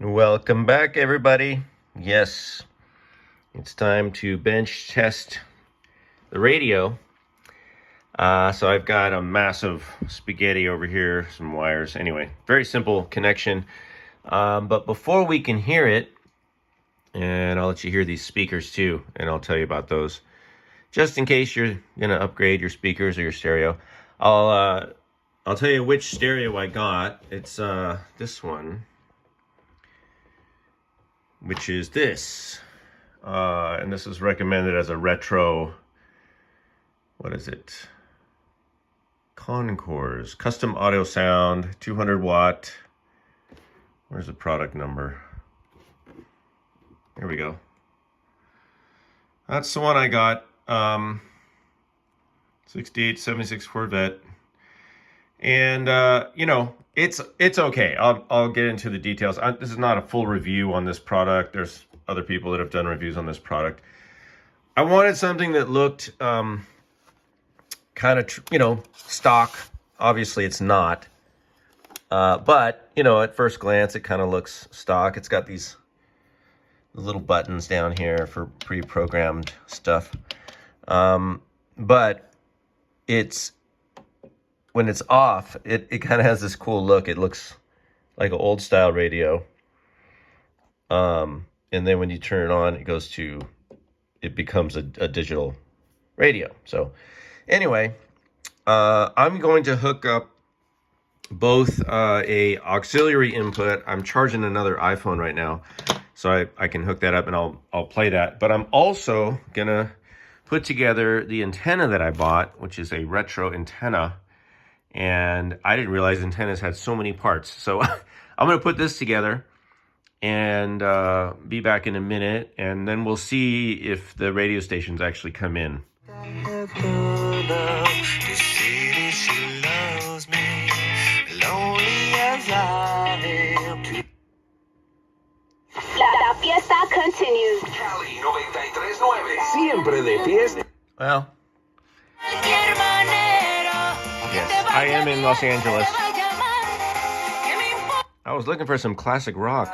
Welcome back, everybody. Yes, it's time to bench test the radio. So I've got a massive spaghetti over here, some wires. Anyway, very simple connection. But before we can hear it, and I'll let you hear these speakers too, and I'll tell you about those. Just in case you're gonna upgrade your speakers or your stereo, I'll tell you which stereo I got. It's this one, which is this. And this is recommended as a retro, what is it? Concours, custom audio sound, 200 watt. Where's the product number? Here we go. That's the one I got. 6876 Corvette. And, it's okay. I'll get into the details. This is not a full review on this product. There's other people that have done reviews on this product. I wanted something that looked kind of, stock. Obviously, it's not. But, at first glance, it kind of looks stock. It's got these little buttons down here for pre-programmed stuff. But when it's off, it kind of has this cool look. It looks like an old style radio. And then when you turn it on, it becomes a digital radio. So anyway, I'm going to hook up both a auxiliary input. I'm charging another iPhone right now, so I can hook that up and I'll play that. But I'm also gonna put together the antenna that I bought, which is a retro antenna. And I didn't realize antennas had so many parts. So I'm gonna put this together and be back in a minute, and then we'll see if the radio stations actually come in. La fiesta continues. Cali 93.9, siempre de fiesta. Well, yes, I am in Los Angeles. I was looking for some classic rock.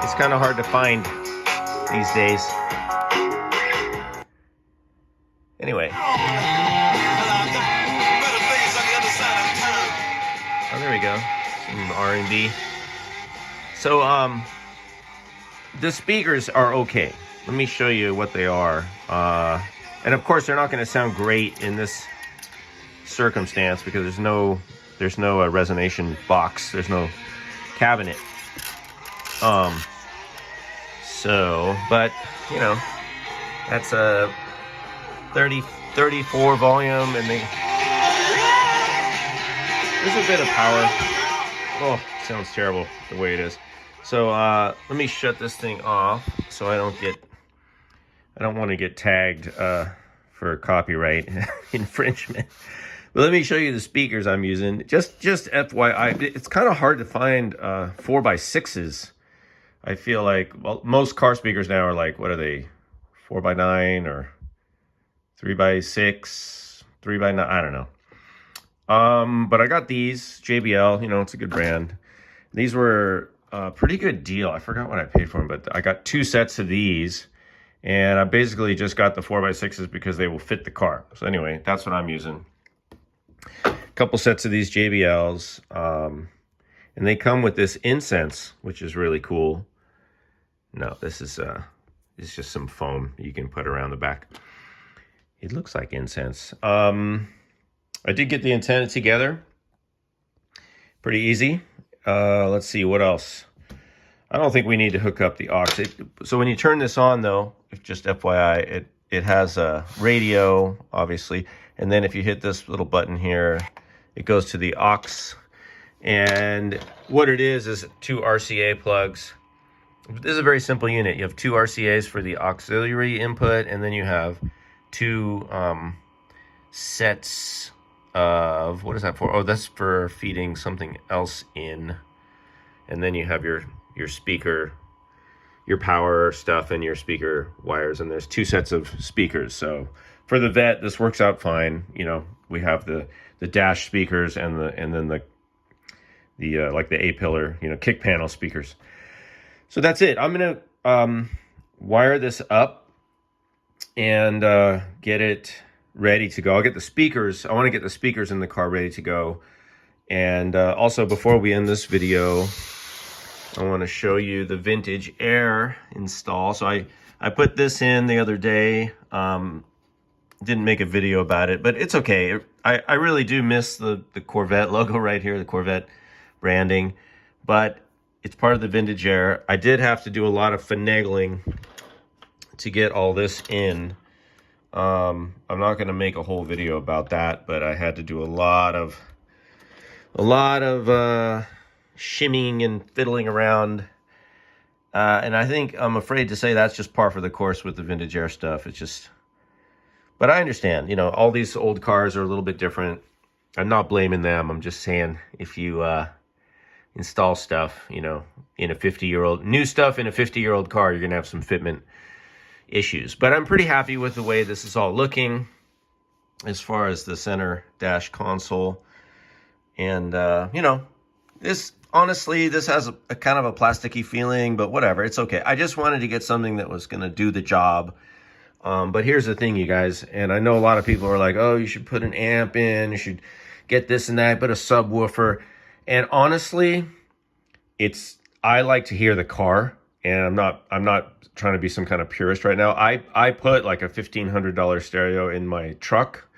It's kind of hard to find these days. Anyway. Oh, there we go. Some R&B. So, the speakers are okay. Let me show you what they are. And of course, they're not going to sound great in this circumstance because there's no resonation box. There's no cabinet. But that's a 34 volume, and there's a bit of power. Oh, sounds terrible the way it is. So let me shut this thing off so I don't want to get tagged for copyright infringement. But let me show you the speakers I'm using. Just FYI, it's kind of hard to find 4x6s. I feel like, well, most car speakers now are like, what are they, 4x9 or 3x6, 3x9, I don't know. But I got these, JBL, it's a good brand. These were a pretty good deal. I forgot what I paid for them, but I got 2 sets of these. And I basically just got the 4x6s because they will fit the car. So anyway, that's what I'm using. A couple sets of these JBLs. And they come with this incense, which is really cool. No, this is it's just some foam you can put around the back. It looks like incense. I did get the antenna together. Pretty easy. Let's see, what else? I don't think we need to hook up the aux. So when you turn this on, though, just FYI, it has a radio, obviously. And then if you hit this little button here, it goes to the aux. And what it is 2 RCA plugs. This is a very simple unit. You have 2 RCAs for the auxiliary input, and then you have 2 sets of, what is that for? Oh, that's for feeding something else in. And then you have your speaker, your power stuff, and your speaker wires, and there's 2 sets of speakers. So for the Vet, this works out fine. We have the dash speakers and then the like the A-pillar, kick panel speakers. So that's it. I'm gonna wire this up and get it ready to go. I'll get the speakers. I want to get the speakers in the car ready to go. And also, before we end this video, I want to show you the Vintage Air install. So I put this in the other day. Didn't make a video about it, but it's okay. I really do miss the Corvette logo right here, the Corvette branding, but it's part of the Vintage Air. I did have to do a lot of finagling to get all this in. I'm not going to make a whole video about that, but I had to do a lot of shimmying and fiddling around. And I think I'm afraid to say that's just par for the course with the Vintage Air stuff. It's just, but I understand, all these old cars are a little bit different. I'm not blaming them. I'm just saying if you install stuff, in a 50-year-old, new stuff in a 50-year-old car, you're going to have some fitment issues. But I'm pretty happy with the way this is all looking as far as the center dash console. And, this, honestly, this has a kind of a plasticky feeling, but whatever, it's okay. I just wanted to get something that was going to do the job. But here's the thing, you guys, and I know a lot of people are like, oh, you should put an amp in, you should get this and that, put a subwoofer. And honestly, I like to hear the car, and I'm not trying to be some kind of purist right now. I put like a $1,500 stereo in my truck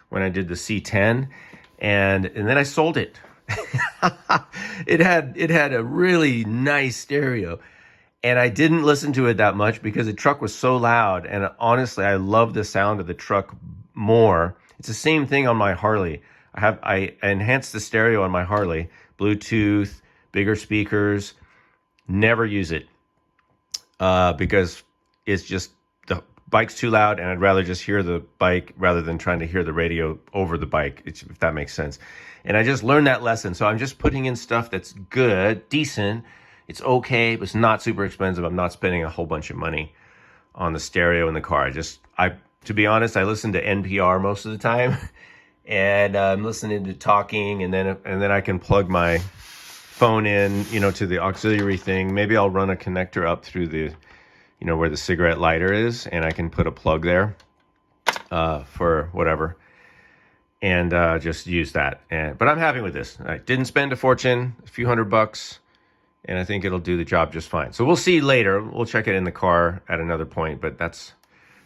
when I did the C10, and then I sold it. It had a really nice stereo, and I didn't listen to it that much because the truck was so loud. And honestly, I love the sound of the truck more. It's the same thing on my Harley. I enhanced the stereo on my Harley, Bluetooth, bigger speakers. Never use it because it's just, the bike's too loud, and I'd rather just hear the bike rather than trying to hear the radio over the bike, if that makes sense. And I just learned that lesson. So I'm just putting in stuff that's good, decent. It's okay, but it's not super expensive. I'm not spending a whole bunch of money on the stereo in the car. To be honest, I listen to NPR most of the time. And I'm listening to talking, and then I can plug my phone in, to the auxiliary thing. Maybe I'll run a connector up through the, where the cigarette lighter is, and I can put a plug there for whatever, and just use that. But I'm happy with this. I didn't spend a fortune, a few $100, and I think it'll do the job just fine. So we'll see later. We'll check it in the car at another point, but that's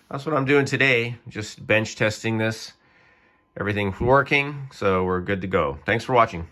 what I'm doing today. Just bench testing this. Everything's working, so we're good to go. Thanks for watching.